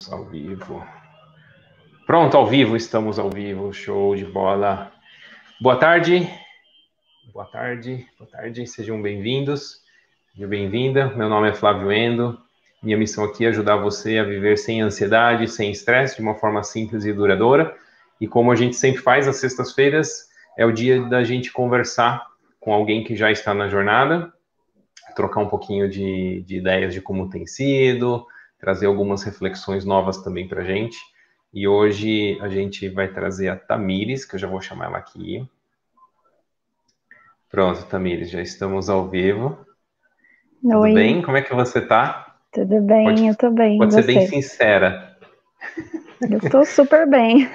Ao vivo. Pronto, ao vivo, estamos ao vivo, show de bola. Boa tarde, sejam bem-vindos, seja bem-vinda. Meu nome é Flávio Endo, minha missão aqui é ajudar você a viver sem ansiedade, sem estresse, de uma forma simples e duradoura. E como a gente sempre faz às sextas-feiras, é o dia da gente conversar com alguém que já está na jornada, trocar um pouquinho de ideias de como tem sido, trazer algumas reflexões novas também para a gente. E hoje a gente vai trazer a Tamires, que eu já vou chamar ela aqui. Pronto, Tamires, já estamos ao vivo. Oi. Tudo bem? Como é que você tá? Tudo bem, eu tô bem. Pode e ser você? bem sincera. Eu estou super bem.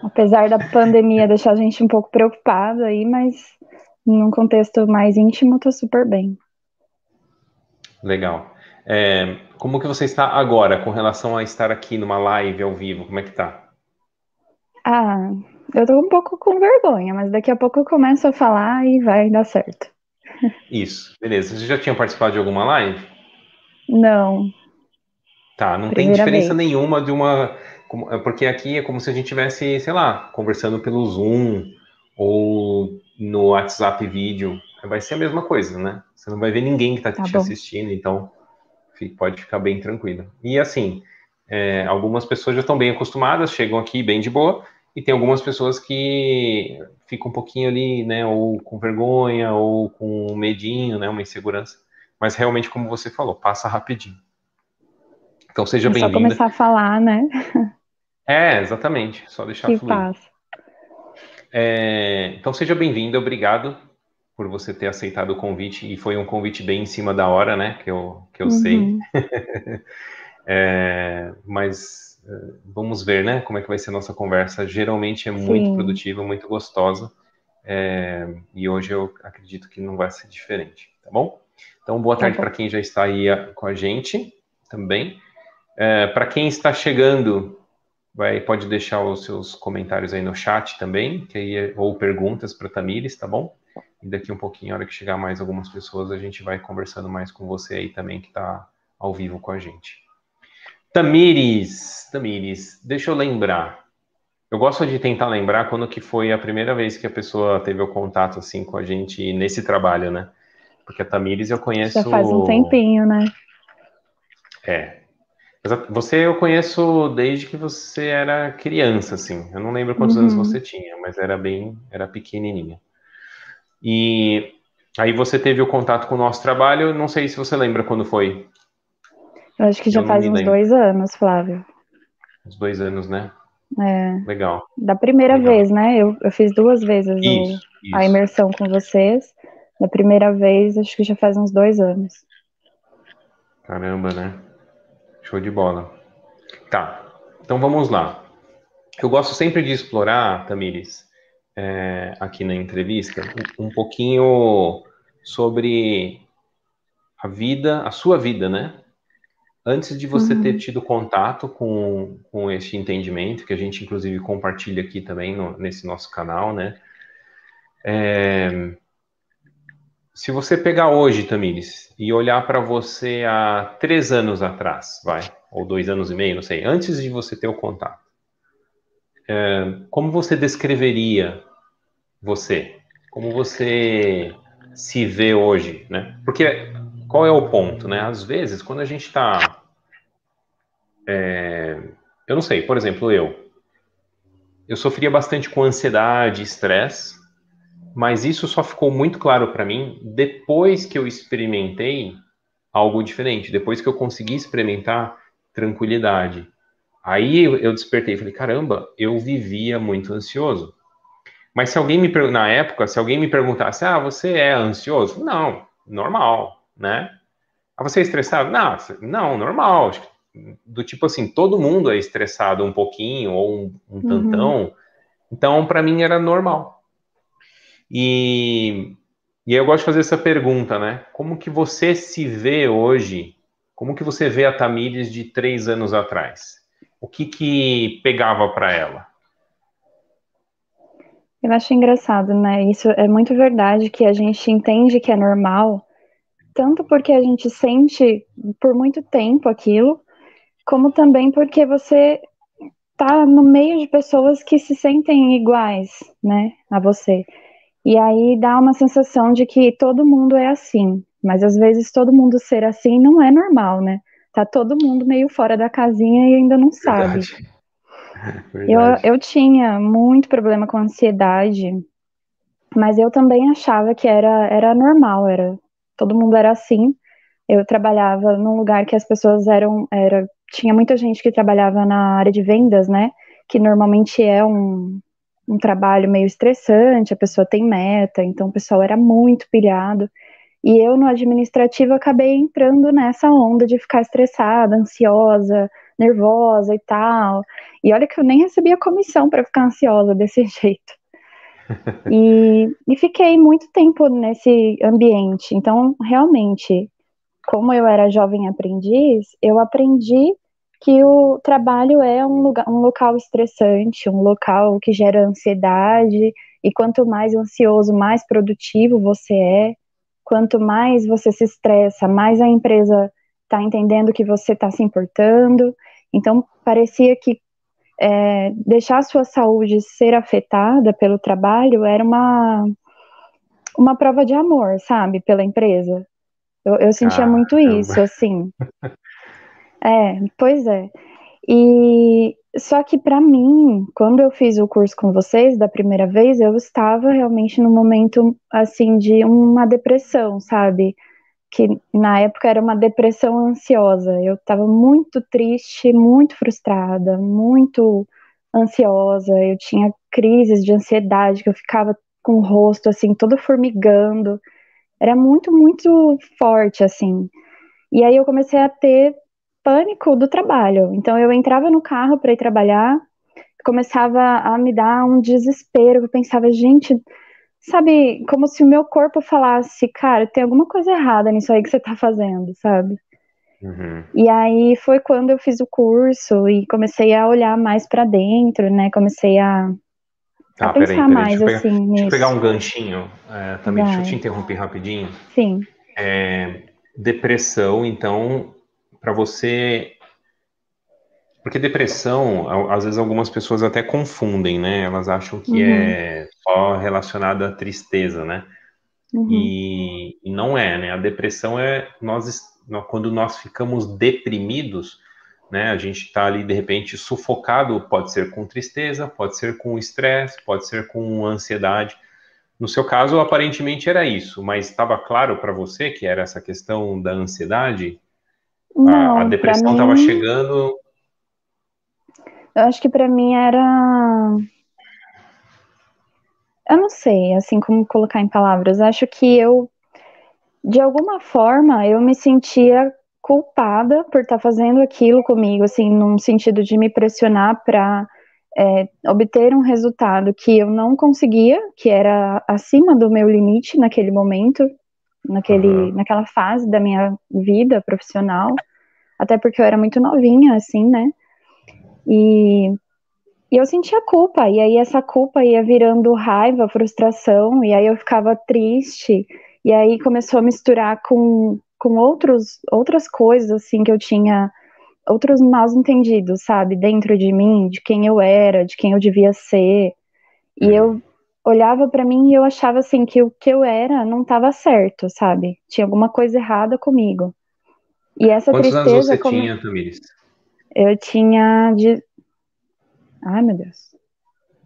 Apesar da pandemia deixar a gente um pouco preocupada aí, mas num contexto mais íntimo, eu tô super bem. Legal. Como que você está agora com relação a estar aqui numa live ao vivo? Como é que tá? Ah, eu tô um pouco com vergonha, mas daqui a pouco eu começo a falar e vai dar certo. Isso, beleza. Você já tinha participado de alguma live? Não, Tá, não tem primeira diferença vez. nenhuma de uma. Porque aqui é como se a gente estivesse, sei lá, conversando pelo Zoom ou no WhatsApp vídeo. Vai ser a mesma coisa, né? Você não vai ver ninguém que está Tá te bom. assistindo, então pode ficar bem tranquilo. E assim, algumas pessoas já estão bem acostumadas, chegam aqui bem de boa, e tem algumas pessoas que ficam um pouquinho ali, né, ou com vergonha, ou com medinho, né, uma insegurança. Mas realmente, como você falou, passa rapidinho. Então seja É só bem-vinda. começar a falar, né? Exatamente. Só deixar Que fluir. passa. Então seja bem-vindo, obrigado por você ter aceitado o convite. E foi um convite bem em cima da hora, né? Que eu sei. Uhum. Mas vamos ver, né? Como é que vai ser a nossa conversa. Geralmente é muito Sim, produtiva, muito gostosa. E hoje eu acredito que não vai ser diferente, tá bom? Então, boa tá tarde bom. para quem já está aí com a gente também. Para quem está chegando, pode deixar os seus comentários aí no chat também, ou perguntas para Tamires, tá bom? E daqui um pouquinho, na hora que chegar mais algumas pessoas, a gente vai conversando mais com você aí também, que está ao vivo com a gente. Tamires, deixa eu lembrar. Eu gosto de tentar lembrar quando que foi a primeira vez que a pessoa teve o contato assim com a gente nesse trabalho, né? Porque a Tamires eu Já faz um conheço. tempinho, né? Você eu conheço desde que você era criança, assim. Eu não lembro quantos anos Uhum. você tinha, mas era pequenininha. E aí você teve o contato com o nosso trabalho, não sei se você lembra quando foi. Eu acho que já Eu não faz me uns lembro. 2 anos, Flávio. Uns 2 anos, né? É, Legal, da primeira legal. vez, né? Eu fiz 2 vezes a Isso. imersão com vocês. Da primeira vez, acho que já faz uns 2 anos. Caramba, né? Show de bola. Tá, então vamos lá. Eu gosto sempre de explorar, Tamires, aqui na entrevista, um pouquinho sobre a sua vida, né? Antes de você ter Uhum. tido contato com este entendimento, que a gente inclusive compartilha aqui também nesse nosso canal, né? Se você pegar hoje, Tamires, e olhar para você há 3 anos atrás, ou 2 anos e meio, não sei, antes de você ter o contato, como você descreveria você? Como você se vê hoje, né? Porque qual é o ponto, né? Às vezes, quando a gente está, eu não sei, por exemplo, eu sofria bastante com ansiedade, estresse, mas isso só ficou muito claro para mim depois que eu experimentei algo diferente, depois que eu consegui experimentar tranquilidade. Aí eu despertei e falei, caramba, eu vivia muito ansioso. Mas se alguém na época, se alguém me perguntasse, você é ansioso? Não, normal, né? Você é estressado? Não, não, normal. Do tipo assim, todo mundo é estressado um pouquinho ou um Uhum. tantão. Então, para mim era normal. E, e aí eu gosto de fazer essa pergunta, né? Como que você se vê hoje? Como que você vê a Tamires de 3 anos atrás? O que pegava para ela? Eu acho engraçado, né? Isso é muito verdade que a gente entende que é normal, tanto porque a gente sente por muito tempo aquilo, como também porque você tá no meio de pessoas que se sentem iguais, né, a você. E aí dá uma sensação de que todo mundo é assim, mas às vezes todo mundo ser assim não é normal, né? Tá todo mundo meio fora da casinha e ainda não sabe. Verdade, Eu, verdade. eu tinha muito problema com ansiedade, mas eu também achava que era normal, todo mundo era assim. Eu trabalhava num lugar que as pessoas tinha muita gente que trabalhava na área de vendas, né? Que normalmente é um trabalho meio estressante, a pessoa tem meta, então o pessoal era muito pilhado. E eu, no administrativo, acabei entrando nessa onda de ficar estressada, ansiosa, nervosa e tal. E olha que eu nem recebia comissão para ficar ansiosa desse jeito. E fiquei muito tempo nesse ambiente. Então, realmente, como eu era jovem aprendiz, eu aprendi que o trabalho é um local estressante, um local que gera ansiedade, e quanto mais ansioso, mais produtivo você é. Quanto mais você se estressa, mais a empresa está entendendo que você está se importando. Então, parecia que deixar a sua saúde ser afetada pelo trabalho era uma prova de amor, sabe, pela empresa. Eu sentia muito Caramba. isso, assim. Pois é. E só que para mim, quando eu fiz o curso com vocês da primeira vez, eu estava realmente num momento assim de uma depressão, sabe? Que na época era uma depressão ansiosa. Eu estava muito triste, muito frustrada, muito ansiosa. Eu tinha crises de ansiedade que eu ficava com o rosto assim todo formigando. Era muito, muito forte assim. E aí eu comecei a ter pânico do trabalho. Então eu entrava no carro para ir trabalhar, começava a me dar um desespero. Eu pensava, gente, sabe, como se o meu corpo falasse, cara, tem alguma coisa errada nisso aí que você tá fazendo, sabe? Uhum. E aí foi quando eu fiz o curso e comecei a olhar mais para dentro, né? Comecei a Tá, peraí, pensar peraí. mais assim Deixa eu pegar nisso. um ganchinho, também. Deixa eu te Vai, interromper rapidinho. sim. Depressão, então, para você. Porque depressão, às vezes algumas pessoas até confundem, né? Elas acham que Uhum, é só relacionado à tristeza, né? uhum, E não é, né? A depressão é quando nós ficamos deprimidos, né? A gente está ali de repente sufocado, pode ser com tristeza, pode ser com estresse, pode ser com ansiedade. No seu caso, aparentemente era isso, mas estava claro para você que era essa questão da ansiedade? A não, para depressão estava mim, chegando. eu acho que para mim era, eu não sei, assim como colocar em palavras. Acho que eu, de alguma forma, eu me sentia culpada por estar fazendo aquilo comigo, assim, num sentido de me pressionar para obter um resultado que eu não conseguia, que era acima do meu limite naquele momento, Aham. naquela fase da minha vida profissional, até porque eu era muito novinha, assim, né? E, e eu sentia culpa, e aí essa culpa ia virando raiva, frustração, e aí eu ficava triste, e aí começou a misturar com outras coisas, assim, que eu tinha, outros mal entendidos, sabe, dentro de mim, de quem eu era, de quem eu devia ser, e eu Hum. olhava pra mim e eu achava, assim, que o que eu era não estava certo, sabe, tinha alguma coisa errada comigo. E essa Quantos anos tristeza, você como tinha, Tamires? eu tinha de. Ai, meu Deus.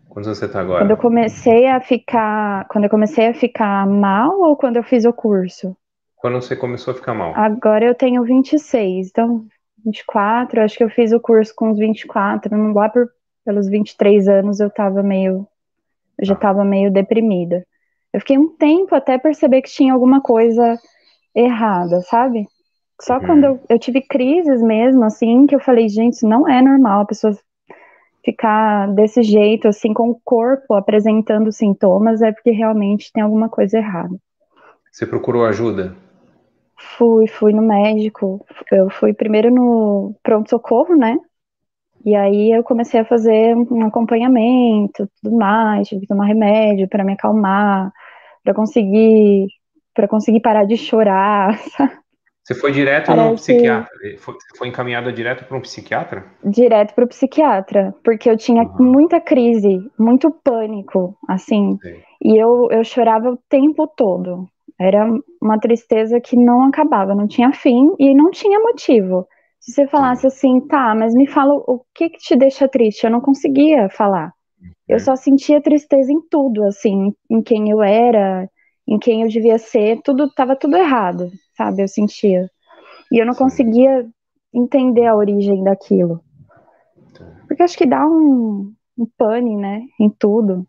Quantos anos você está Quando eu agora? comecei a ficar, quando eu comecei a ficar mal ou quando eu fiz o curso? Quando você começou a ficar mal? Agora eu tenho 26, então 24, acho que eu fiz o curso com os 24, lá pelos 23 anos eu já Tá. tava meio deprimida. Eu fiquei um tempo até perceber que tinha alguma coisa errada, sabe? Só quando Uhum. eu tive crises mesmo, assim, que eu falei, gente, isso não é normal, a pessoa ficar desse jeito, assim, com o corpo apresentando sintomas, é porque realmente tem alguma coisa errada. Você procurou ajuda? Fui no médico, eu fui primeiro no pronto-socorro, né? E aí eu comecei a fazer um acompanhamento, tudo mais, tive que tomar remédio para me acalmar, para conseguir, para conseguir parar de chorar. Você foi direto no Parece psiquiatra? Você foi encaminhada direto para um psiquiatra? direto para o psiquiatra, porque eu tinha Uhum. muita crise, muito pânico, assim, Sei. e eu chorava o tempo todo. Era uma tristeza que não acabava, não tinha fim e não tinha motivo. Se você falasse Sim. assim, tá, mas me fala o que que te deixa triste, eu não conseguia falar. Eu Uhum. só sentia tristeza em tudo, assim, em quem eu era, em quem eu devia ser, tudo tava tudo errado, sabe? Eu sentia. E eu não Sim. conseguia entender a origem daquilo. Porque acho que dá um pane, né, em tudo.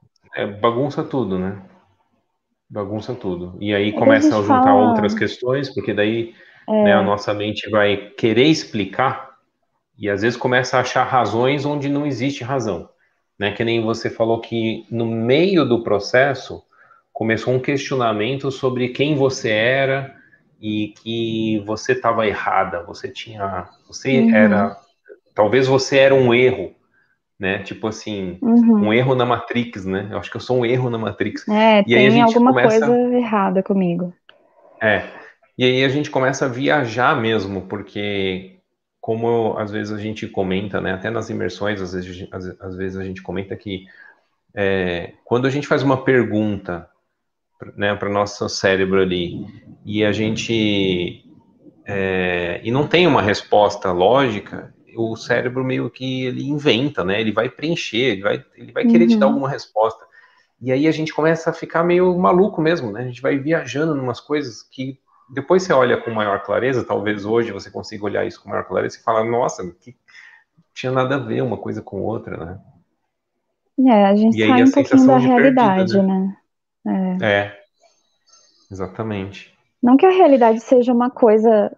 Bagunça tudo, né? Bagunça tudo. E aí É que a começa gente a juntar fala, outras questões, porque daí, né, a é, nossa mente vai querer explicar e às vezes começa a achar razões onde não existe razão, né? Que nem você falou que no meio do processo começou um questionamento sobre quem você era e que você estava errada, você uhum, era, talvez você era um erro, né? Tipo assim, um uhum. erro na Matrix, né? Eu acho que eu sou um erro na Matrix. É, E aí a tem gente alguma coisa começa, errada comigo. é, e aí a gente começa a viajar mesmo, porque como às vezes a gente comenta, né? Até nas imersões, às vezes a gente comenta que quando a gente faz uma pergunta, né, para o nosso cérebro ali, e a gente e não tem uma resposta lógica, o cérebro meio que ele inventa, né? Ele vai preencher, ele vai querer te dar Uhum. alguma resposta. E aí a gente começa a ficar meio maluco mesmo, né? A gente vai viajando em umas coisas que depois você olha com maior clareza, talvez hoje você consiga olhar isso com maior clareza e falar, nossa, que tinha nada a ver uma coisa com outra, né? É, a gente E aí sai a um pouquinho da sensação de perdida, realidade, né? né? É. É, exatamente. Não que a realidade seja uma coisa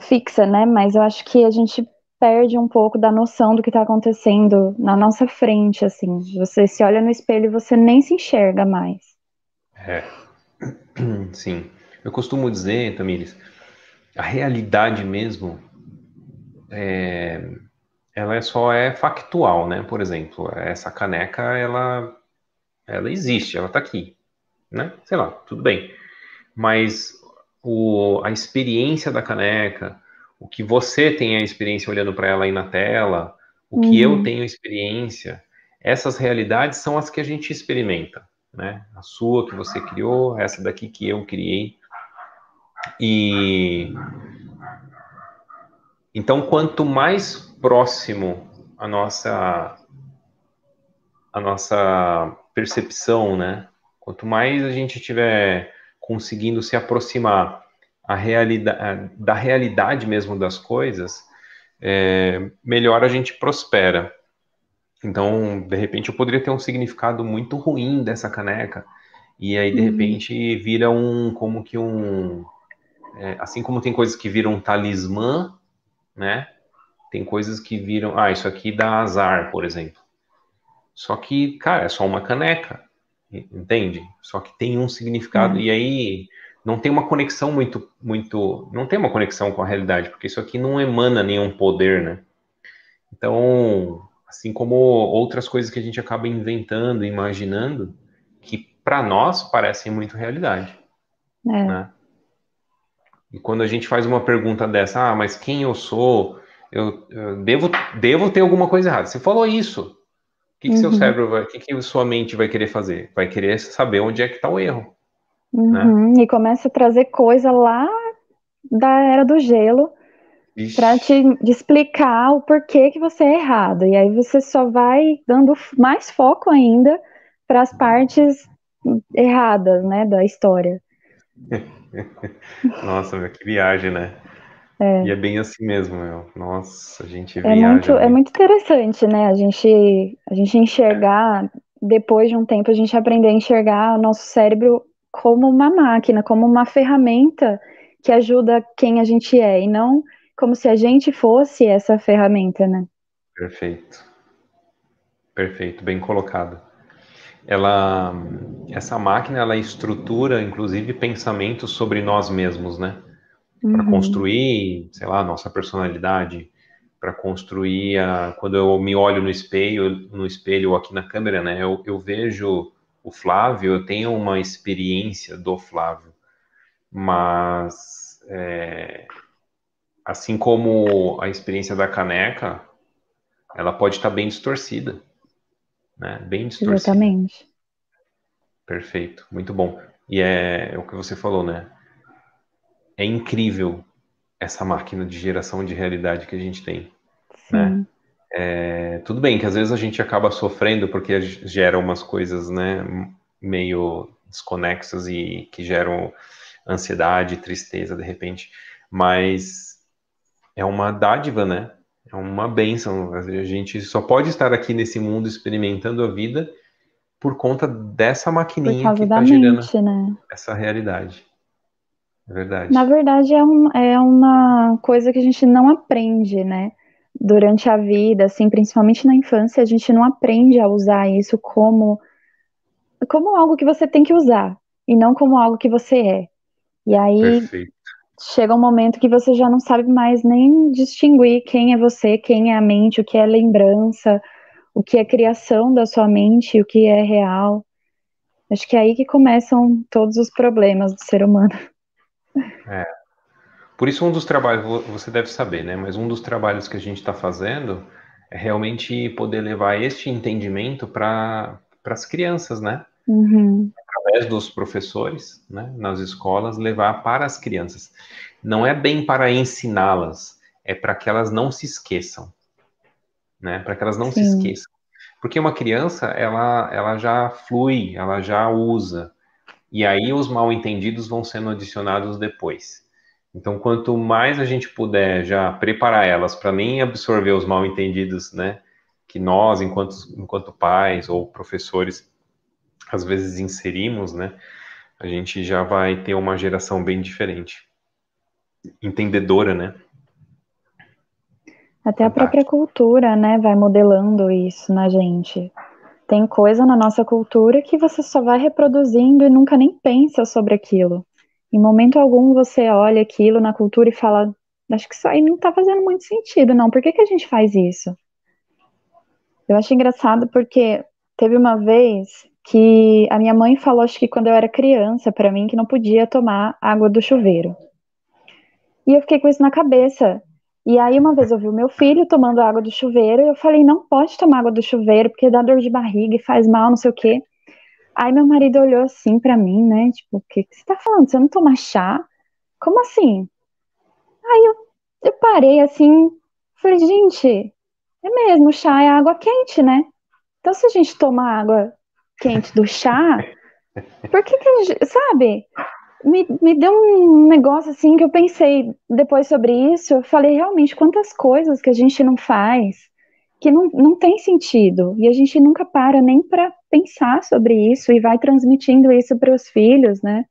fixa, né? Mas eu acho que a gente perde um pouco da noção do que está acontecendo na nossa frente, assim. Você se olha no espelho e você nem se enxerga mais. É, sim. Eu costumo dizer, Tamires, a realidade mesmo, ela só é factual, né? Por exemplo, essa caneca, ela existe, ela tá aqui, né? Sei lá, tudo bem. Mas a experiência da caneca, o que você tem a experiência olhando para ela aí na tela, o que eu Uhum, tenho experiência, essas realidades são as que a gente experimenta, né? A sua que você criou, essa daqui que eu criei. E então, quanto mais próximo a nossa percepção, né? Quanto mais a gente estiver conseguindo se aproximar da realidade mesmo das coisas, melhor a gente prospera. Então, de repente, eu poderia ter um significado muito ruim dessa caneca, e aí, de uhum, repente, vira como que assim como tem coisas que viram um talismã, né? Tem coisas que viram, isso aqui dá azar, por exemplo. Só que, cara, é só uma caneca, entende? Só que tem um significado é, e aí não tem uma conexão não tem uma conexão com a realidade, porque isso aqui não emana nenhum poder, né? Então, assim como outras coisas que a gente acaba inventando, imaginando, que para nós parecem muito realidade, é. né? E quando a gente faz uma pergunta dessa, mas quem eu sou? Eu devo ter alguma coisa errada. Você falou isso. Uhum, O que que sua mente vai querer fazer? Vai querer saber onde é que está o erro, né? uhum. E começa a trazer coisa lá da Era do Gelo para Vixe, te explicar o porquê que você é errado. E aí você só vai dando mais foco ainda para as partes erradas, né, da história. nossa, meu, que viagem, né? E É, é bem assim mesmo, meu. Nossa, a gente viaja é muito. muito interessante, né? A gente enxergar, depois de um tempo, a gente aprender a enxergar o nosso cérebro como uma máquina, como uma ferramenta que ajuda quem a gente é, e não como se a gente fosse essa ferramenta, né? Perfeito, perfeito, bem colocado. Essa máquina, ela estrutura, inclusive, pensamentos sobre nós mesmos, né? Para Uhum, construir, sei lá, a nossa personalidade, para construir quando eu me olho no espelho ou aqui na câmera, né? Eu vejo o Flávio, eu tenho uma experiência do Flávio, mas Assim como a experiência da caneca, ela pode estar bem distorcida, né? Bem distorcida. Exatamente. Perfeito, muito bom. E é o que você falou, né? É incrível essa máquina de geração de realidade que a gente tem, né? Sim. Tudo bem que às vezes a gente acaba sofrendo porque gera umas coisas, né, meio desconexas e que geram ansiedade, tristeza de repente, mas é uma dádiva, né? É uma bênção. A gente só pode estar aqui nesse mundo experimentando a vida por conta dessa Por maquininha que causa da está gerando mente, né? essa realidade. É Na verdade. verdade, é uma coisa que a gente não aprende, né? Durante a vida, assim, principalmente na infância, a gente não aprende a usar isso como algo que você tem que usar e não como algo que você é. E aí Perfeito. chega um momento que você já não sabe mais nem distinguir quem é você, quem é a mente, o que é lembrança, o que é criação da sua mente, o que é real. Acho que é aí que começam todos os problemas do ser humano. É. Por isso, um dos trabalhos, você deve saber, né? Mas um dos trabalhos que a gente está fazendo é realmente poder levar este entendimento para as crianças, né? Uhum, Através dos professores, né? Nas escolas, levar para as crianças. Não é bem para ensiná-las, é para que elas não se esqueçam, né? Para que elas não se sim. esqueçam. Porque uma criança, ela já flui, ela já usa. E aí os mal-entendidos vão sendo adicionados depois. Então, quanto mais a gente puder já preparar elas para nem absorver os mal-entendidos, né, que nós, enquanto pais ou professores, às vezes inserimos, né, a gente já vai ter uma geração bem diferente, entendedora, né? Até a própria Fantástico. cultura, né, vai modelando isso na gente. Tem coisa na nossa cultura que você só vai reproduzindo e nunca nem pensa sobre aquilo. Em momento algum você olha aquilo na cultura e fala: acho que isso aí não tá fazendo muito sentido, não. Por que que a gente faz isso? Eu acho engraçado porque teve uma vez que a minha mãe falou, acho que quando eu era criança, pra mim, que não podia tomar água do chuveiro. E eu fiquei com isso na cabeça. E aí, uma vez eu vi o meu filho tomando água do chuveiro e eu falei: não pode tomar água do chuveiro porque dá dor de barriga e faz mal, não sei o quê. Aí meu marido olhou assim pra mim, né? Tipo, o que que você tá falando? Você não toma chá? Como assim? Eu parei assim, falei: gente, é mesmo, chá é água quente, né? Então, se a gente toma água quente do chá, por que que a gente, sabe? Me deu um negócio assim que eu pensei depois sobre isso. Eu falei, realmente, quantas coisas que a gente não faz que não tem sentido. E a gente nunca para nem para pensar sobre isso e vai transmitindo isso para os filhos, né?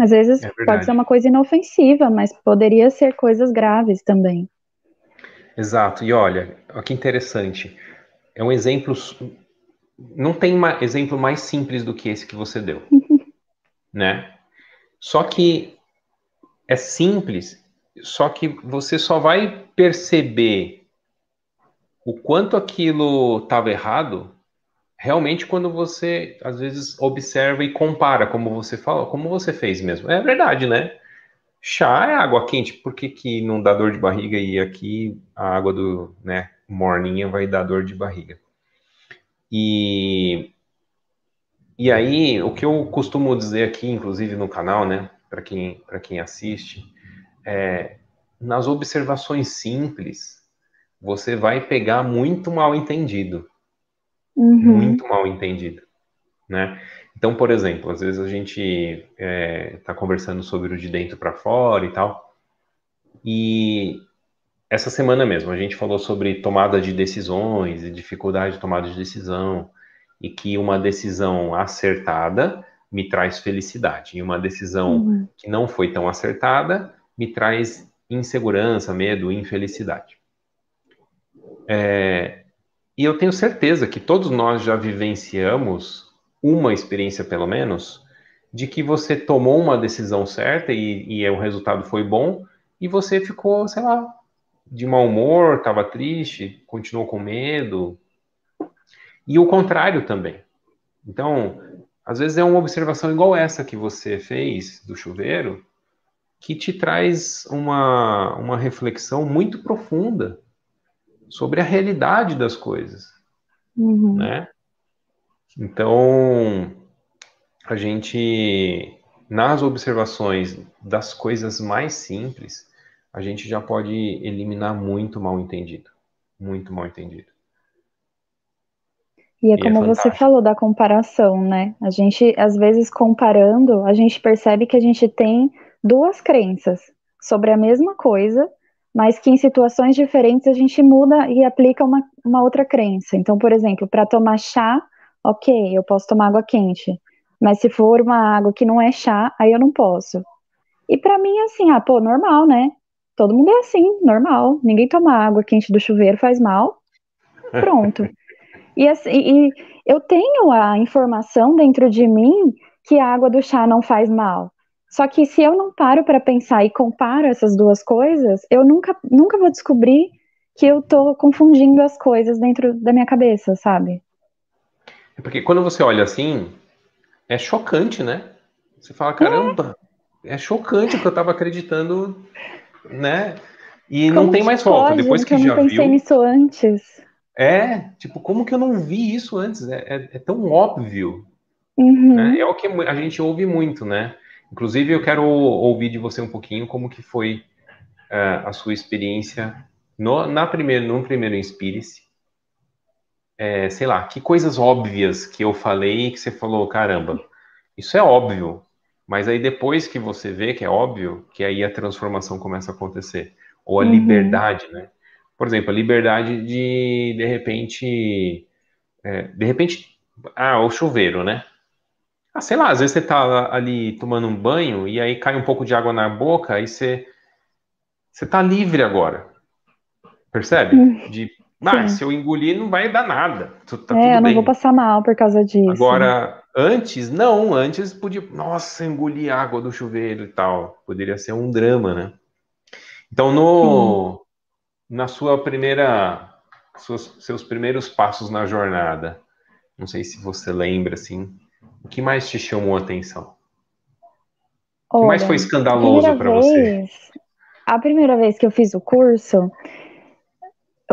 Às vezes É pode ser verdade. uma coisa inofensiva, mas poderia ser coisas graves também. Exato. E olha, olha que interessante. É um exemplo. Não tem exemplo mais simples do que esse que você deu, né? Só que é simples, só que você só vai perceber o quanto aquilo estava errado realmente quando você às vezes observa e compara, como você fala, como você fez mesmo. É verdade, né? Chá é água quente, por que que não dá dor de barriga e aqui a água do, né, morninha vai dar dor de barriga? E, e aí, o que eu costumo dizer aqui, inclusive no canal, né, para quem assiste, nas observações simples, você vai pegar Uhum, muito mal entendido, né? Então, por exemplo, às vezes a gente está conversando sobre o de dentro para fora e tal, e essa semana mesmo a gente falou sobre tomada de decisões e dificuldade de tomada de decisão, e que uma decisão acertada me traz felicidade, e uma decisão uhum. que não foi tão acertada me traz insegurança, medo, infelicidade. E eu tenho certeza que todos nós já vivenciamos uma experiência, pelo menos, de que você tomou uma decisão certa e o resultado foi bom, e você ficou, sei lá, de mau humor, estava triste, continuou com medo, e o contrário também. Então, às vezes é uma observação igual essa que você fez do chuveiro, que te traz uma reflexão muito profunda sobre a realidade das coisas, Uhum. né? Então, a gente, nas observações das coisas mais simples, a gente já pode eliminar muito mal entendido. Muito mal entendido. E é E é como você fantástico. falou da comparação, né? A gente, às vezes, comparando, a gente percebe que a gente tem duas crenças sobre a mesma coisa, mas que em situações diferentes a gente muda e aplica uma outra crença. Então, por exemplo, para tomar chá, ok, eu posso tomar água quente, mas se for uma água que não é chá, aí eu não posso. E para mim, é assim, ah, pô, normal, né? Todo mundo é assim, normal. Ninguém toma água quente do chuveiro, faz mal, pronto. E, assim, e eu tenho a informação dentro de mim que a água do chá não faz mal. Só que se eu não paro para pensar e comparo essas duas coisas, eu nunca vou descobrir que eu tô confundindo as coisas dentro da minha cabeça, sabe? É porque quando você olha assim, é chocante, né? Você fala, caramba, é chocante o que eu estava acreditando, né? E não Como tem que mais volta. pode Depois que eu que não já pensei viu, nisso antes? tipo, como que eu não vi isso antes? É tão óbvio, né? É Uhum. o que a gente ouve muito, né? Inclusive, eu quero ouvir de você um pouquinho como que foi a sua experiência no primeiro Inspire-se. Sei lá, que coisas óbvias que eu falei que você falou, caramba, isso é óbvio. Mas aí depois que você vê que é óbvio, que aí a transformação começa a acontecer. Ou a Uhum. liberdade, né? Por exemplo, a liberdade de repente, o chuveiro, né? Ah, sei lá, às vezes você tá ali tomando um banho e aí cai um pouco de água na boca, aí você tá livre agora, percebe? Hum, Se sim. eu engolir não vai dar nada, tá É, tudo eu não vou bem. passar mal por causa disso. Agora, antes, não, antes podia, nossa, engolir água do chuveiro e tal, poderia ser um drama, né? Então, Sim. na sua seus primeiros passos na jornada, não sei se você lembra, assim, o que mais te chamou a atenção? O que mais foi Olha, escandaloso para você? a primeira vez que eu fiz o curso,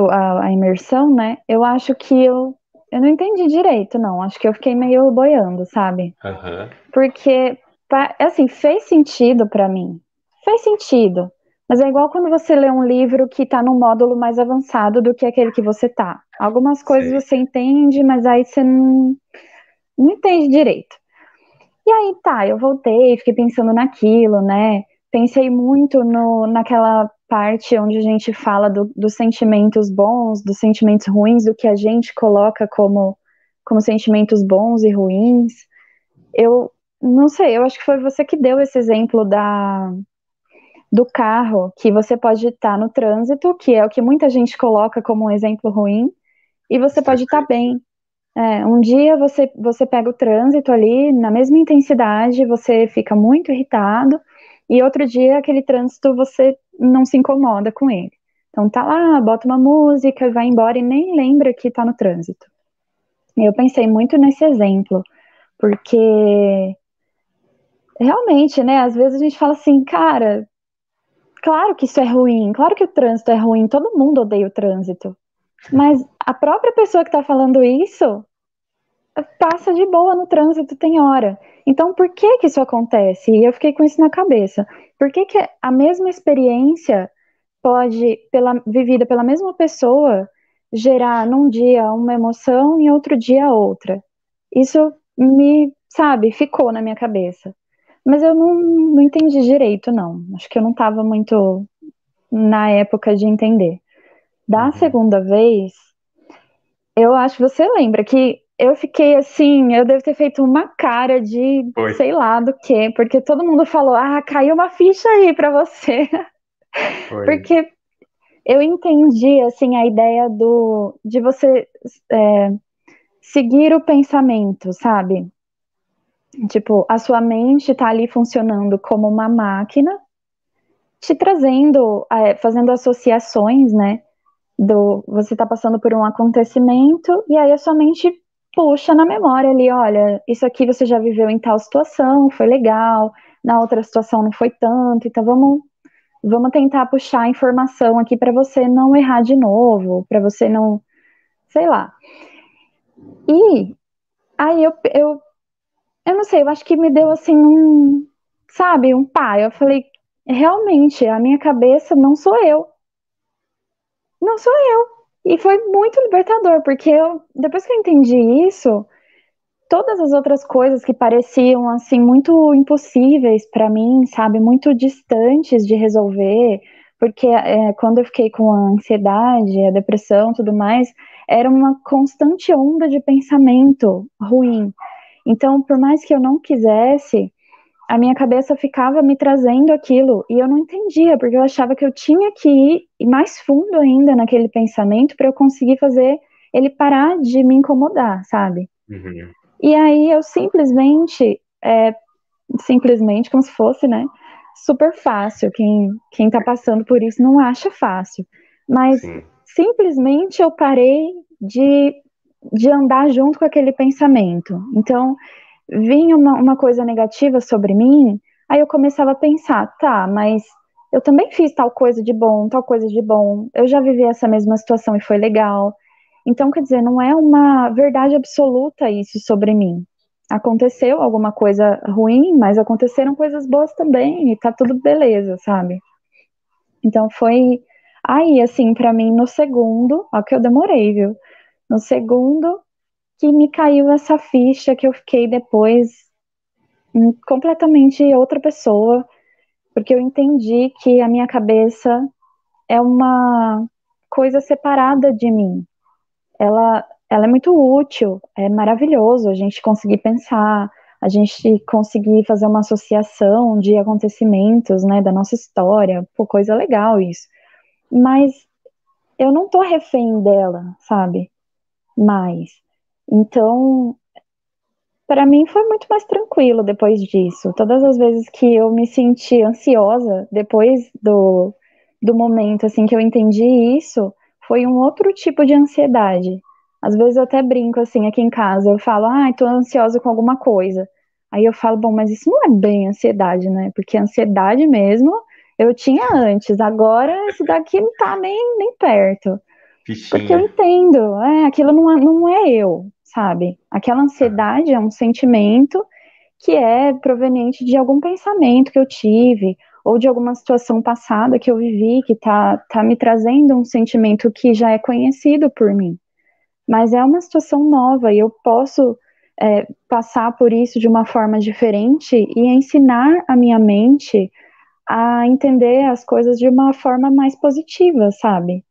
a imersão, né? Eu acho que eu não entendi direito, não. Acho que eu fiquei meio boiando, sabe? Aham, Porque, assim, fez sentido pra mim. Fez sentido. Mas é igual quando você lê um livro que tá num módulo mais avançado do que aquele que você tá. Algumas coisas sei. você entende, mas aí você não entende direito. E aí tá, eu voltei, fiquei pensando naquilo, né? Pensei muito naquela parte onde a gente fala dos sentimentos bons, dos sentimentos ruins, do que a gente coloca como sentimentos bons e ruins. Eu não sei, eu acho que foi você que deu esse exemplo do carro, que você pode estar no trânsito, que é o que muita gente coloca como um exemplo ruim, e você pode estar Estressante. bem. Um dia você pega o trânsito ali na mesma intensidade, você fica muito irritado, e outro dia aquele trânsito você não se incomoda com ele. Então tá lá, bota uma música, vai embora e nem lembra que tá no trânsito. E eu pensei muito nesse exemplo, porque realmente, né, às vezes a gente fala assim, cara, claro que isso é ruim, claro que o trânsito é ruim, todo mundo odeia o trânsito. Mas a própria pessoa que está falando isso passa de boa no trânsito, tem hora. Então, por que que isso acontece? E eu fiquei com isso na cabeça. Por que que a mesma experiência pode, vivida pela mesma pessoa, gerar num dia uma emoção e outro dia outra? Isso sabe, ficou na minha cabeça. Mas eu não entendi direito, não. Acho que eu não estava muito na época de entender. Da Uhum. segunda vez, eu acho que você lembra que eu fiquei assim, eu devo ter feito uma cara de Foi, sei lá do que, porque todo mundo falou: "Ah, caiu uma ficha aí pra você". foi. Porque eu entendi assim a ideia do de você é, seguir o pensamento, sabe? Tipo, a sua mente tá ali funcionando como uma máquina, te trazendo, fazendo associações, né? Você está passando por um acontecimento e aí a sua mente puxa na memória ali, olha, isso aqui você já viveu em tal situação, foi legal, na outra situação não foi tanto, então vamos tentar puxar a informação aqui para você não errar de novo, para você não, sei lá. E aí eu não sei, eu acho que me deu assim sabe, um pá. Eu falei, realmente, a minha cabeça não sou eu. Não sou eu. E foi muito libertador, porque depois que eu entendi isso, todas as outras coisas que pareciam assim muito impossíveis para mim, sabe, muito distantes de resolver, porque quando eu fiquei com a ansiedade, a depressão, tudo mais, era uma constante onda de pensamento ruim. Então, por mais que eu não quisesse, a minha cabeça ficava me trazendo aquilo e eu não entendia, porque eu achava que eu tinha que ir mais fundo ainda naquele pensamento para eu conseguir fazer ele parar de me incomodar, sabe? Uhum. E aí eu simplesmente como se fosse, né, super fácil. Quem tá passando por isso não acha fácil. Mas Sim. simplesmente eu parei de andar junto com aquele pensamento. Então, vinha uma coisa negativa sobre mim, aí eu começava a pensar, tá, mas eu também fiz tal coisa de bom, tal coisa de bom, eu já vivi essa mesma situação e foi legal. Então, quer dizer, não é uma verdade absoluta isso sobre mim. Aconteceu alguma coisa ruim, mas aconteceram coisas boas também, e tá tudo beleza, sabe? Então foi aí, assim, pra mim, no segundo, ó que eu demorei, viu? No segundo que me caiu essa ficha que eu fiquei depois completamente outra pessoa, porque eu entendi que a minha cabeça é uma coisa separada de mim. Ela é muito útil, é maravilhoso a gente conseguir pensar, a gente conseguir fazer uma associação de acontecimentos, né, da nossa história, pô, coisa legal isso. Mas eu não tô refém dela, sabe? Mais. Então, para mim foi muito mais tranquilo depois disso. Todas as vezes que eu me senti ansiosa, depois do momento assim que eu entendi isso, foi um outro tipo de ansiedade. Às vezes eu até brinco assim aqui em casa, eu falo, tô ansiosa com alguma coisa. Aí eu falo, bom, mas isso não é bem ansiedade, né? Porque ansiedade mesmo eu tinha antes, agora esse daqui não tá nem perto. Porque eu Fichinha. entendo, aquilo não é eu, sabe? Aquela Ah, ansiedade é um sentimento que é proveniente de algum pensamento que eu tive, ou de alguma situação passada que eu vivi, que tá me trazendo um sentimento que já é conhecido por mim. Mas é uma situação nova e eu posso passar por isso de uma forma diferente e ensinar a minha mente a entender as coisas de uma forma mais positiva, sabe?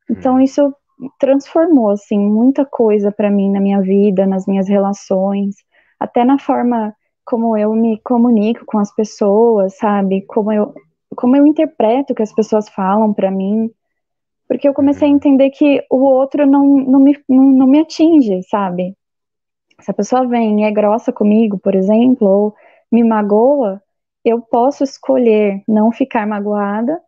Então uhum. isso transformou assim muita coisa para mim na minha vida, nas minhas relações, até na forma como eu me comunico com as pessoas, sabe? Como eu interpreto o que as pessoas falam para mim, porque eu comecei a Uhum. entender que o outro não me atinge, sabe? Se a pessoa vem e é grossa comigo, por exemplo, ou me magoa, eu posso escolher não ficar magoada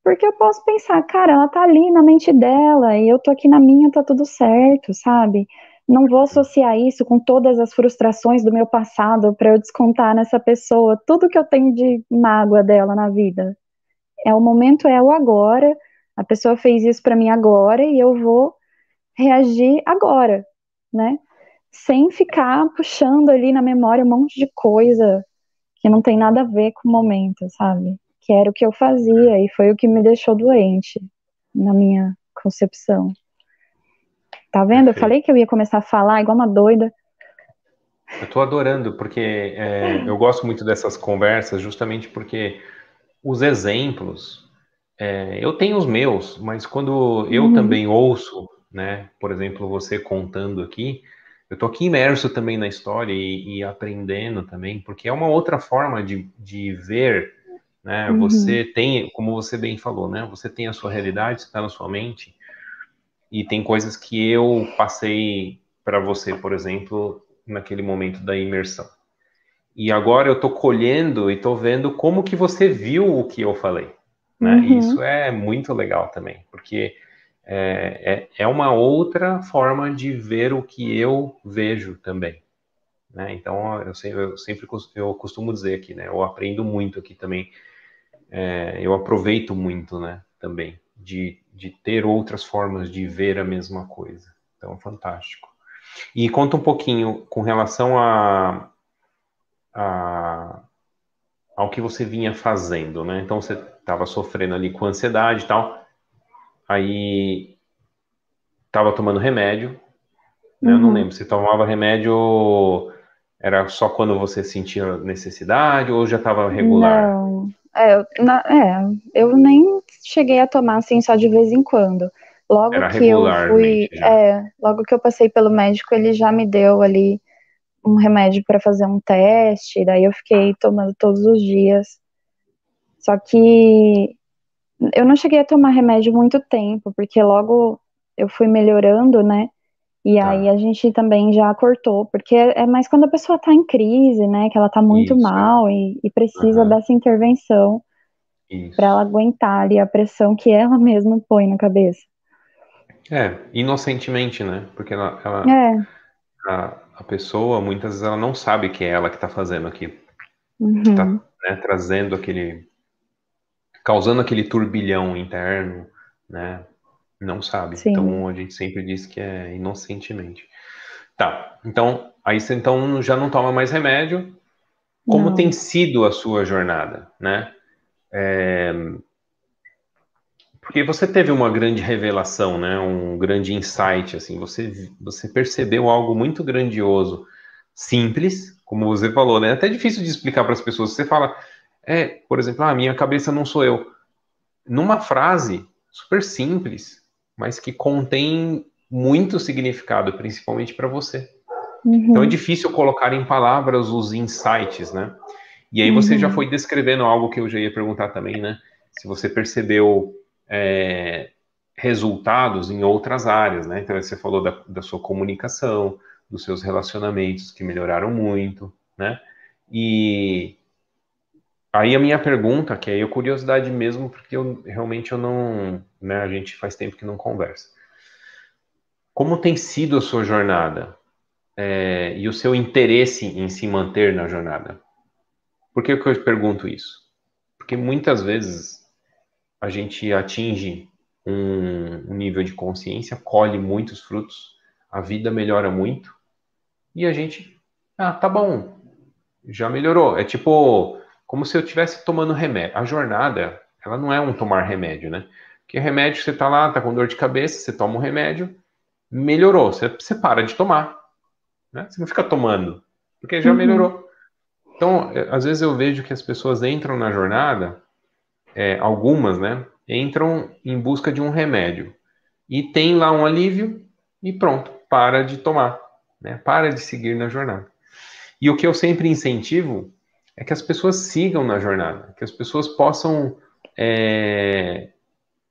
porque eu posso pensar, cara, ela tá ali na mente dela e eu tô aqui na minha, tá tudo certo, sabe? Não vou associar isso com todas as frustrações do meu passado para eu descontar nessa pessoa tudo que eu tenho de mágoa dela na vida. É o momento, é o agora. A pessoa fez isso para mim agora e eu vou reagir agora, né? Sem ficar puxando ali na memória um monte de coisa que não tem nada a ver com o momento, sabe? Que era o que eu fazia e foi o que me deixou doente, na minha concepção. Tá vendo? Eu falei Perfeito. que eu ia começar a falar igual uma doida. Eu estou adorando, porque eu gosto muito dessas conversas, justamente porque os exemplos, eu tenho os meus, mas quando eu Uhum, também ouço, né, por exemplo, você contando aqui, eu estou aqui imerso também na história e aprendendo também, porque é uma outra forma de ver, né? uhum, Você tem, como você bem falou, né? Você tem a sua realidade, está na sua mente, e tem coisas que eu passei para você, por exemplo, naquele momento da imersão. E agora eu estou colhendo e estou vendo como que você viu o que eu falei, né? E isso uhum. é muito legal também, porque é uma outra forma de ver o que eu vejo também, né? Então, eu costumo dizer aqui, né? Eu aprendo muito aqui também, eu aproveito muito, né? Também, de ter outras formas de ver a mesma coisa. Então, fantástico. E conta um pouquinho com relação a, ao que você vinha fazendo, né? Então, você estava sofrendo ali com ansiedade e tal, aí estava tomando remédio, né? Eu não Uhum. lembro, você tomava remédio, era só quando você sentia necessidade ou já estava regular? Não, eu nem cheguei a tomar assim só de vez em quando. Era regularmente já. Logo que eu passei pelo médico, ele já me deu ali um remédio para fazer um teste, daí eu fiquei tomando todos os dias. Só que eu não cheguei a tomar remédio muito tempo, porque logo eu fui melhorando, né? E aí Tá. a gente também já cortou, porque é mais quando a pessoa tá em crise, né? Que ela tá muito Isso, é. mal e precisa Aham. dessa intervenção para ela Isso. aguentar ali a pressão que ela mesma põe na cabeça. Inocentemente, né? Porque É, a pessoa, muitas vezes, ela não sabe que é ela que está fazendo aquilo. Que está, uhum, né, trazendo causando aquele turbilhão interno, né? Não sabe. sim, Então, a gente sempre diz que é inocentemente. Tá. Então, aí você então já não toma mais remédio. Como tem não. sido a sua jornada, né? Porque você teve uma grande revelação, né? Um grande insight, assim. Você percebeu algo muito grandioso, simples, como você falou, né? É até difícil de explicar para as pessoas. Você fala, por exemplo, minha cabeça não sou eu. Numa frase super simples, mas que contém muito significado, principalmente para você. Então é Uhum, difícil colocar em palavras os insights, né? E aí você já uhum, foi descrevendo algo que eu já ia perguntar também, né? Se você percebeu é, resultados em outras áreas, né? Então você falou da sua comunicação, dos seus relacionamentos que melhoraram muito, né? E aí a minha pergunta, que aí é curiosidade mesmo, porque eu realmente eu não, né? A gente faz tempo que não conversa. Como tem sido a sua jornada, e o seu interesse em se manter na jornada? Por que que eu pergunto isso? Porque muitas vezes a gente atinge um nível de consciência, colhe muitos frutos, a vida melhora muito e a gente, tá bom, já melhorou. É tipo como se eu estivesse tomando remédio. A jornada, ela não é um tomar remédio, né? Porque remédio, você tá lá, tá com dor de cabeça, você toma um remédio, melhorou, você para de tomar, né? Você não fica tomando, porque já uhum, melhorou. Então, às vezes eu vejo que as pessoas entram na jornada, algumas, né, entram em busca de um remédio e tem lá um alívio e pronto, para de tomar, né, para de seguir na jornada. E o que eu sempre incentivo é que as pessoas sigam na jornada, que as pessoas possam é,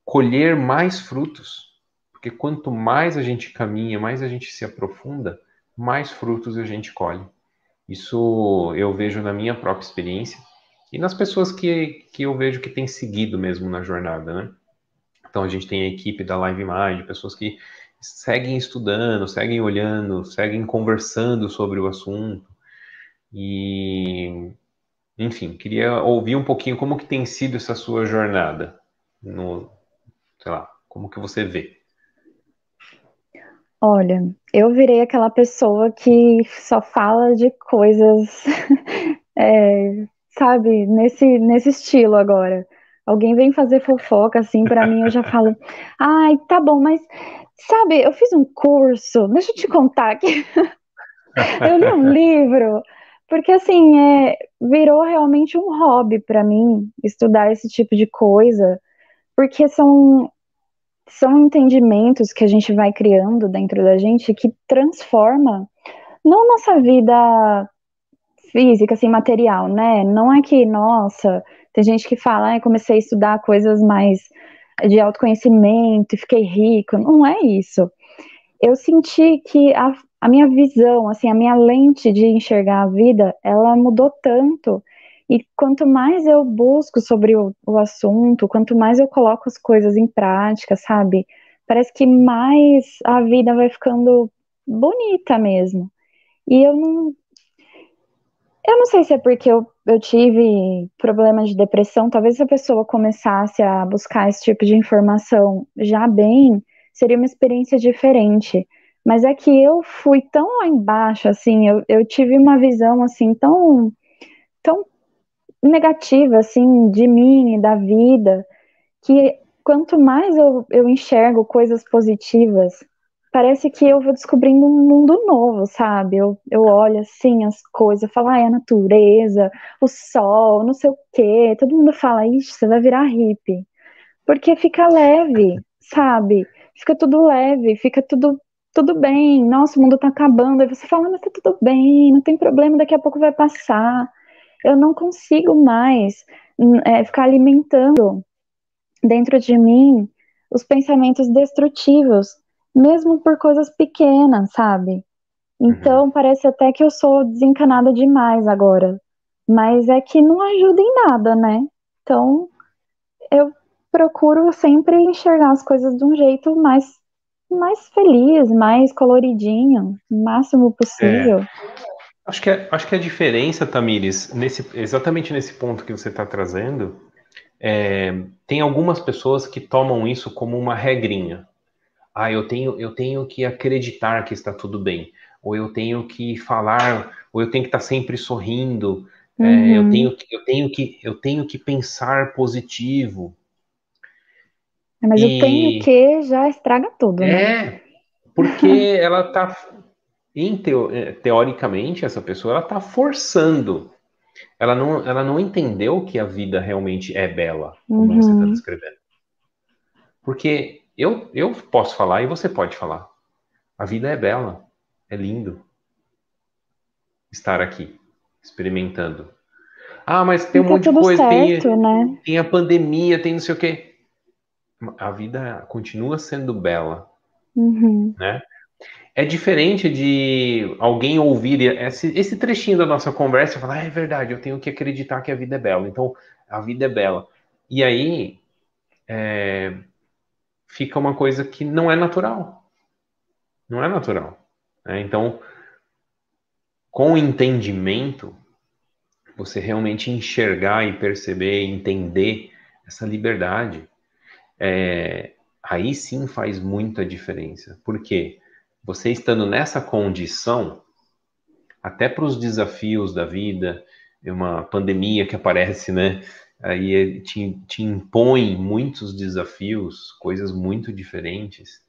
colher mais frutos, porque quanto mais a gente caminha, mais a gente se aprofunda, mais frutos a gente colhe. Isso eu vejo na minha própria experiência e nas pessoas que eu vejo que têm seguido mesmo na jornada, né? Então a gente tem a equipe da Live Mind, pessoas que seguem estudando, seguem olhando, seguem conversando sobre o assunto e, enfim, queria ouvir um pouquinho como que tem sido essa sua jornada no, sei lá, como que você vê. olha, eu virei aquela pessoa que só fala de coisas, sabe, nesse estilo agora. Alguém vem fazer fofoca assim pra mim, eu já falo, ai, tá bom, mas sabe, eu fiz um curso, deixa eu te contar que eu li um livro, porque assim, virou realmente um hobby pra mim estudar esse tipo de coisa, porque são entendimentos que a gente vai criando dentro da gente que transforma não nossa vida física, assim, material, né? Não é que, nossa, tem gente que fala, comecei a estudar coisas mais de autoconhecimento e fiquei rico. Não é isso. Eu senti que a minha visão, assim, a minha lente de enxergar a vida, ela mudou tanto. E quanto mais eu busco sobre o assunto, quanto mais eu coloco as coisas em prática, sabe? Parece que mais a vida vai ficando bonita mesmo. E eu não. Eu não sei se é porque eu tive problema de depressão, talvez se a pessoa começasse a buscar esse tipo de informação já bem, seria uma experiência diferente. Mas é que eu fui tão lá embaixo, assim, eu tive uma visão, assim, tão negativa, assim, de mim e da vida, que quanto mais eu enxergo coisas positivas, parece que eu vou descobrindo um mundo novo, sabe? Eu olho assim as coisas, eu falo, ai, a natureza, o sol, não sei o quê. Todo mundo fala, ixi, você vai virar hippie. Porque fica leve, sabe? Fica tudo leve, fica tudo bem. Nossa, o mundo tá acabando. Aí você fala, mas tá tudo bem, não tem problema, daqui a pouco vai passar. Eu não consigo mais ficar alimentando dentro de mim os pensamentos destrutivos, mesmo por coisas pequenas, sabe? Uhum. Então parece até que eu sou desencanada demais agora, mas é que não ajuda em nada, né? Então eu procuro sempre enxergar as coisas de um jeito mais feliz, mais coloridinho, o máximo É, possível. acho que a diferença, Tamires, exatamente nesse ponto que você está trazendo, tem algumas pessoas que tomam isso como uma regrinha. Ah, eu tenho que acreditar que está tudo bem, ou eu tenho que falar, ou eu tenho que estar sempre sorrindo, eu Uhum. tenho, eu tenho que pensar positivo. Mas eu tenho E que já estraga tudo, né? é porque ela está, teoricamente, essa pessoa ela está forçando. Ela não entendeu que a vida realmente é bela, como você está Uhum. descrevendo. Porque eu posso falar e você pode falar. A vida é bela, é lindo estar aqui, experimentando. Ah, mas tem E um tá monte de tudo coisa, certo, né? tem a pandemia, tem não sei o quê. A vida continua sendo bela, Uhum. né? É diferente de alguém ouvir esse trechinho da nossa conversa e falar, ah, é verdade, eu tenho que acreditar que a vida é bela. Então, a vida é bela. E aí fica uma coisa que não é natural. Não é natural, né? Então, com o entendimento, você realmente enxergar e perceber, entender essa liberdade, aí sim faz muita diferença. Porque você estando nessa condição, até para os desafios da vida, uma pandemia que aparece, né? Aí te impõe muitos desafios, coisas muito diferentes.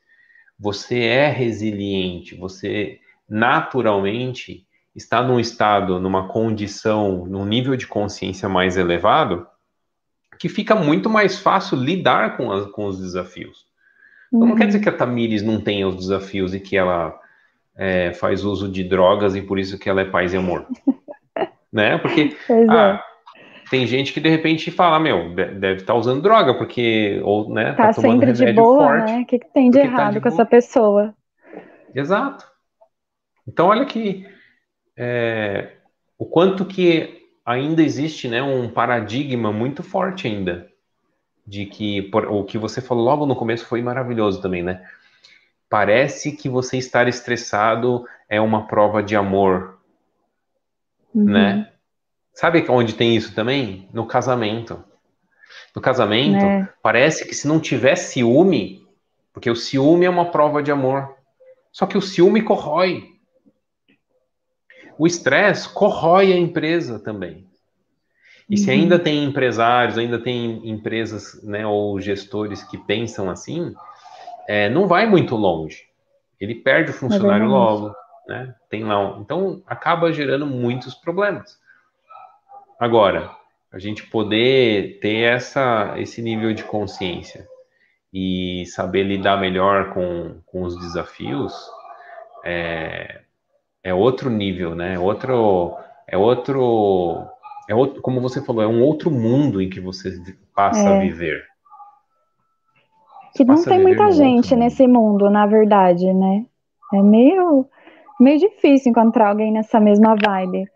Você é resiliente, você naturalmente está num estado, numa condição, num nível de consciência mais elevado, que fica muito mais fácil lidar com os desafios. Então não quer dizer que Uhum. a Tamires não tenha os desafios e que ela faz uso de drogas e por isso que ela é paz e amor, né? Porque Pois é. tem gente que de repente fala, meu, deve estar usando droga porque ou né, tá Tá tomando sempre de remédio boa, forte né? O que que tem de porque tá de errado com essa boa. pessoa? Exato. Então olha que o quanto que ainda existe, né, um paradigma muito forte ainda de que o que você falou logo no começo foi maravilhoso também, né? Parece que você estar estressado é uma prova de amor, Uhum. né? Sabe onde tem isso também? No casamento. No casamento, Né? parece que se não tiver ciúme, porque o ciúme é uma prova de amor. Só que o ciúme corrói. O estresse corrói a empresa também. E se ainda Uhum. tem empresários, ainda tem empresas, né, ou gestores que pensam assim, não vai muito longe. Ele perde o É funcionário verdade. logo, né? Tem lá, então acaba gerando muitos problemas. Agora, a gente poder ter esse nível de consciência e saber lidar melhor com os desafios é outro nível, né? É outro, como você falou, é um outro mundo em que você passa a É. viver. Você Que não passa a tem viver muita num outro gente mundo. nesse mundo, na verdade, né? É meio difícil encontrar alguém nessa mesma vibe.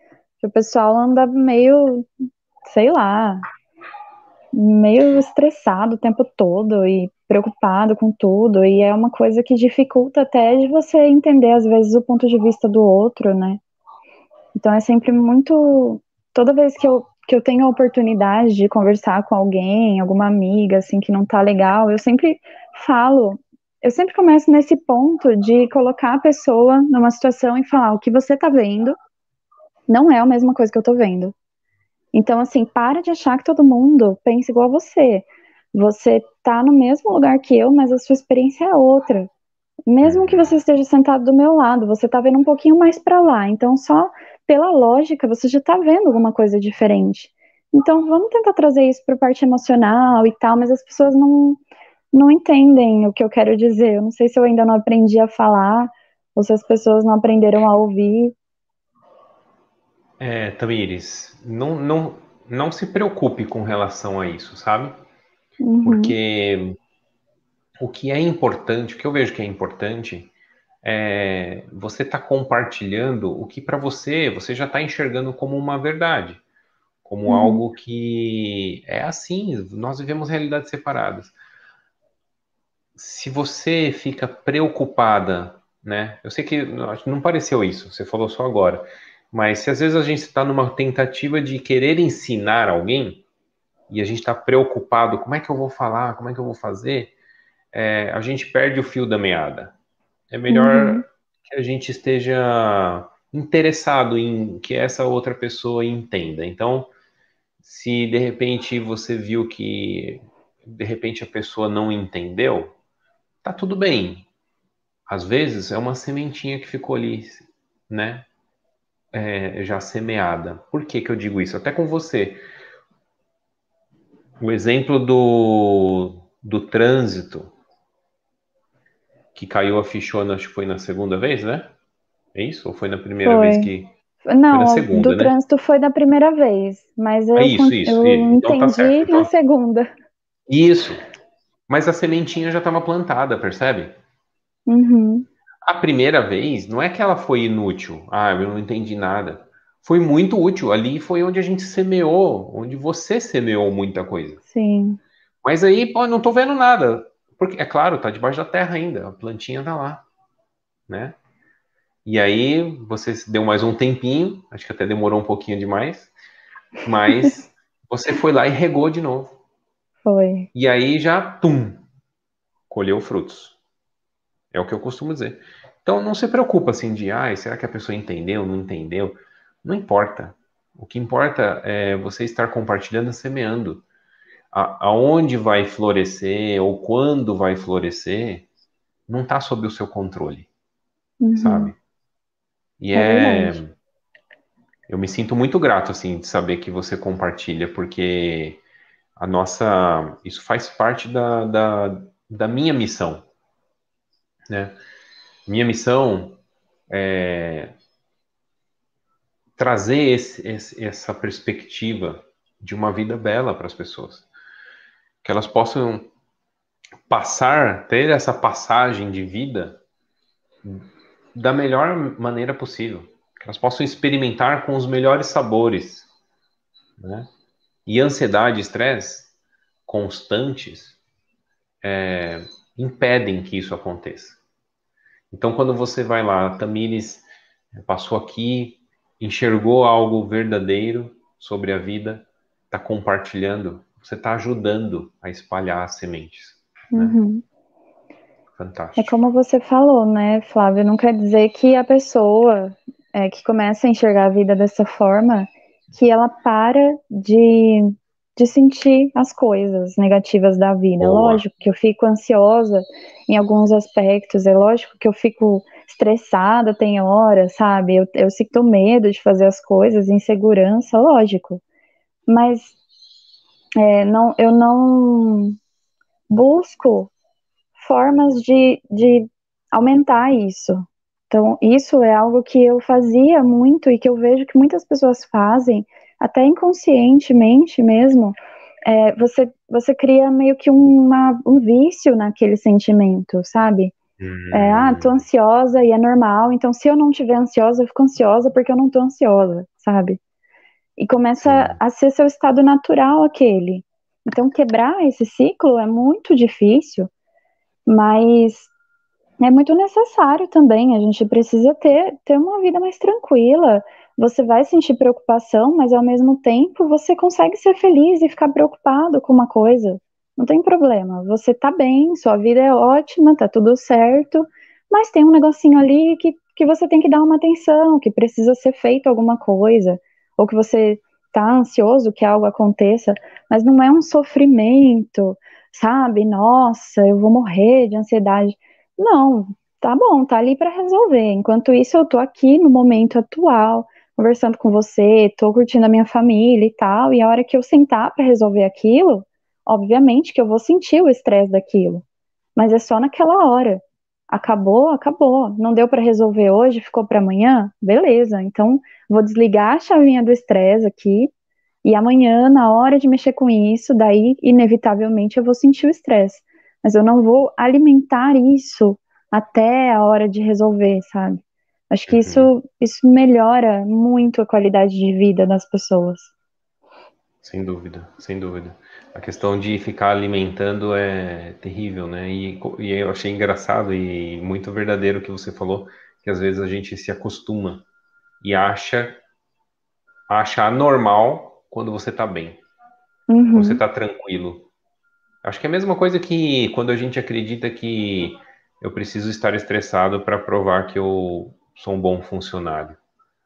Que o pessoal anda meio, sei lá, meio estressado o tempo todo e preocupado com tudo. E é uma coisa que dificulta até de você entender, às vezes, o ponto de vista do outro, né? Então é sempre muito. Toda vez que eu tenho a oportunidade de conversar com alguém, alguma amiga, assim, que não tá legal, eu sempre falo. Eu sempre começo nesse ponto de colocar a pessoa numa situação e falar: o que você tá vendo não é a mesma coisa que eu tô vendo. Então, assim, para de achar que todo mundo pensa igual a você. Você tá no mesmo lugar que eu, mas a sua experiência é outra. Mesmo que você Uhum. esteja sentado do meu lado, você tá vendo um pouquinho mais para lá. Então, só pela lógica, você já tá vendo alguma coisa diferente. Então, vamos tentar trazer isso para a parte emocional e tal, mas as pessoas não entendem o que eu quero dizer. Eu não sei se eu ainda não aprendi a falar, ou se as pessoas não aprenderam a ouvir. Tamires, não se preocupe com relação a isso, sabe? Uhum, Porque o que é importante, o que eu vejo que é importante, é você está compartilhando o que para você já está enxergando como uma verdade, como uhum, algo que é assim, nós vivemos realidades separadas. Se você fica preocupada, né? Eu sei que não pareceu isso, você falou só agora, mas se às vezes a gente está numa tentativa de querer ensinar alguém e a gente está preocupado, como é que eu vou falar, como é que eu vou fazer, a gente perde o fio da meada. É melhor uhum, que a gente esteja interessado em que essa outra pessoa entenda. Então, se de repente você viu que de repente a pessoa não entendeu, tá tudo bem. Às vezes é uma sementinha que ficou ali, né? Já semeada. Por que que eu digo isso? Até com você. O exemplo do trânsito, que caiu a fichona, acho que foi na segunda vez, né? É isso? Ou foi na primeira vez foi. que. Foi na Não, do segunda, né? trânsito foi da primeira vez, mas É isso, isso, eu isso. Então tá certo. entendi na Então, segunda. isso. Mas a sementinha já estava plantada, percebe? Uhum, A primeira vez, não é que ela foi inútil. Ah, eu não entendi nada. Foi muito útil. Ali foi onde a gente semeou, onde você semeou muita coisa. sim. Mas aí, pô, não tô vendo nada. Porque, é claro, tá debaixo da terra ainda. A plantinha tá lá, né? E aí, você deu mais um tempinho. Acho que até demorou um pouquinho demais. Mas você foi lá e regou de novo. Foi. E aí já, tum, colheu frutos. É o que eu costumo dizer. Então não se preocupa assim de, ai, será que a pessoa entendeu, não entendeu? Não importa. O que importa é você estar compartilhando, semeando. Aonde vai florescer ou quando vai florescer, não está sob o seu controle, Uhum, sabe? E é verdade. eu me sinto muito grato assim de saber que você compartilha, porque isso faz parte da minha missão, né? Minha missão é trazer essa perspectiva de uma vida bela para as pessoas, que elas possam ter essa passagem de vida da melhor maneira possível, que elas possam experimentar com os melhores sabores, né? E ansiedade e estresse constantes impedem que isso aconteça. Então, quando você vai lá, a Tamires passou aqui, enxergou algo verdadeiro sobre a vida, está compartilhando, você está ajudando a espalhar as sementes, né? Uhum. É Fantástico. como você falou, né, Flávio? Não quer dizer que a pessoa que começa a enxergar a vida dessa forma, que ela para de sentir as coisas negativas da vida. Boa. Lógico que eu fico ansiosa em alguns aspectos, é lógico que eu fico estressada, tem horas, sabe? Eu sinto medo de fazer as coisas, insegurança, lógico. Mas não, eu não busco formas de aumentar isso. Então, isso é algo que eu fazia muito e que eu vejo que muitas pessoas fazem, até inconscientemente mesmo. Você cria meio que um vício naquele sentimento, sabe? Tô Hum, ansiosa e é normal, então se eu não estiver ansiosa, eu fico ansiosa porque eu não tô ansiosa, sabe? E começa sim. a ser seu estado natural aquele. Então, quebrar esse ciclo é muito difícil, mas é muito necessário também. A gente precisa ter uma vida mais tranquila. você vai sentir preocupação, mas ao mesmo tempo você consegue ser feliz e ficar preocupado com uma coisa. Não tem problema. Você tá bem, sua vida é ótima, tá tudo certo, mas tem um negocinho ali que você tem que dar uma atenção, que precisa ser feito alguma coisa, ou que você tá ansioso que algo aconteça, mas não é um sofrimento, sabe? Nossa, eu vou morrer de ansiedade. Não, tá bom, tá ali para resolver. Enquanto isso, eu tô aqui no momento atual conversando com você, tô curtindo a minha família e tal, e a hora que eu sentar para resolver aquilo, obviamente que eu vou sentir o estresse daquilo, mas é só naquela hora. Acabou, acabou. Não deu para resolver hoje, ficou para amanhã? Beleza. Então, vou desligar a chavinha do estresse aqui e amanhã, na hora de mexer com isso, daí inevitavelmente eu vou sentir o estresse, mas eu não vou alimentar isso até a hora de resolver, sabe? Acho que Uhum. isso melhora muito a qualidade de vida das pessoas. Sem dúvida, sem dúvida. A questão de ficar alimentando é terrível, né? E eu achei engraçado e muito verdadeiro o que você falou, que às vezes a gente se acostuma e acha anormal quando você tá bem, quando você Uhum, tá tranquilo. Acho que é a mesma coisa que quando a gente acredita que eu preciso estar estressado para provar que eu sou um bom funcionário.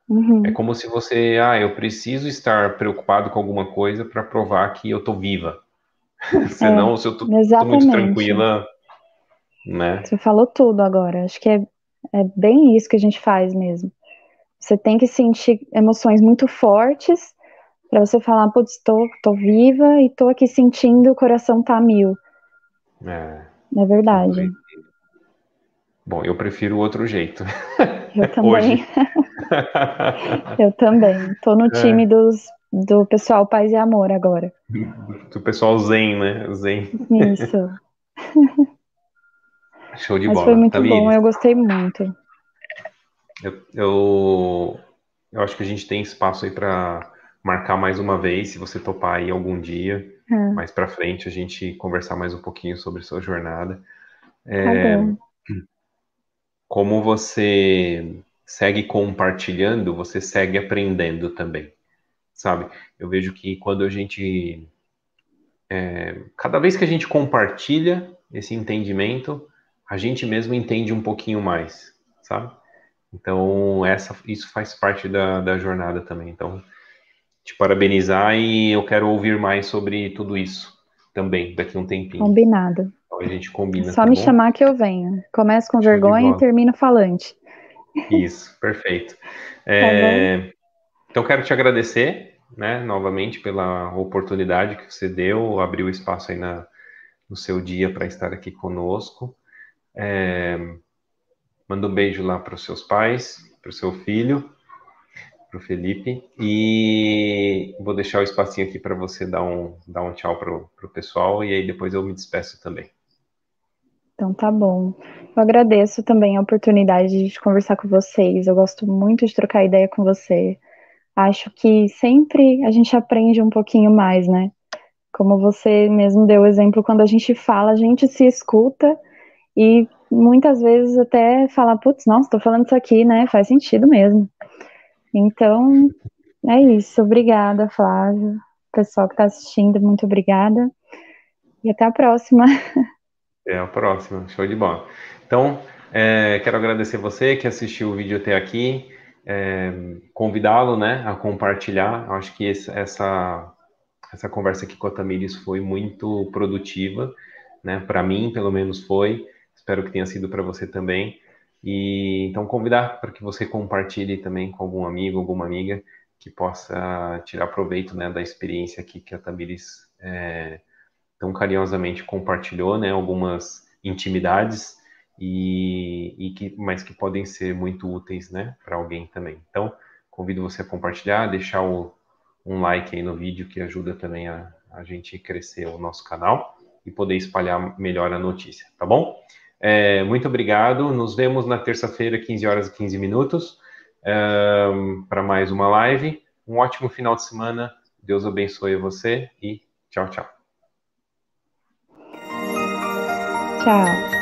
É uhum. como se você, eu preciso estar preocupado com alguma coisa para provar que eu tô viva. Senão, se eu tô muito Exatamente. tranquila, né? Você falou tudo agora. Acho que é bem isso que a gente faz mesmo. Você tem que sentir emoções muito fortes para você falar, putz, tô viva e tô aqui sentindo o coração tá a mil. É, É que verdade. doido. Bom, eu prefiro o outro jeito. Eu também. Hoje. Eu também. Tô no time É, do pessoal Paz e Amor agora. do pessoal zen, né? Zen. Isso. Show de Mas foi bola. muito bom, Tamires, eu gostei muito. eu acho que a gente tem espaço aí para marcar mais uma vez, se você topar aí algum dia, Ah, mais para frente, a gente conversar mais um pouquinho sobre sua jornada. tá bom. Como você segue compartilhando, você segue aprendendo também, sabe? Eu vejo que quando a gente, cada vez que a gente compartilha esse entendimento, a gente mesmo entende um pouquinho mais, sabe? Então, isso faz parte da jornada também. Então, te parabenizar e eu quero ouvir mais sobre tudo isso também, daqui a um tempinho. Combinado. Então, a gente É combina, só tá me bom? chamar que eu venho. Começo com Show de vergonha e bola. termino falante. Isso, perfeito. Tá bom? É, então, quero te agradecer, né, novamente pela oportunidade que você deu, abriu espaço aí no seu dia para estar aqui conosco. Manda um beijo lá para os seus pais, para o seu filho, para o Felipe, e vou deixar o espacinho aqui para você dar um tchau pro pessoal, e aí depois eu me despeço também. Então tá bom. Eu agradeço também a oportunidade de conversar com vocês. Eu gosto muito de trocar ideia com você. Acho que sempre a gente aprende um pouquinho mais, né? Como você mesmo deu o exemplo, quando a gente fala, a gente se escuta e muitas vezes até fala, putz, nossa, tô falando isso aqui, né? Faz sentido mesmo. Então, é isso. Obrigada, Flávio. Pessoal que está assistindo, muito obrigada. E até a próxima. Até a próxima, show de bola. Então, quero agradecer você que assistiu o vídeo até aqui, convidá-lo, né, a compartilhar. Eu acho que essa conversa aqui com a Tamires foi muito produtiva, né? Para mim, pelo menos foi. Espero que tenha sido para você também. E então convidar para que você compartilhe também com algum amigo, alguma amiga que possa tirar proveito, né, da experiência aqui que a Tamires tão carinhosamente compartilhou, né? Algumas intimidades mas que podem ser muito úteis, né, para alguém também. Então, convido você a compartilhar, deixar um like aí no vídeo que ajuda também a gente crescer o nosso canal e poder espalhar melhor a notícia, tá bom? Muito obrigado. Nos vemos na terça-feira, 15 horas e 15 minutos, para mais uma live. Um ótimo final de semana. Deus abençoe você e tchau, tchau. Tchau.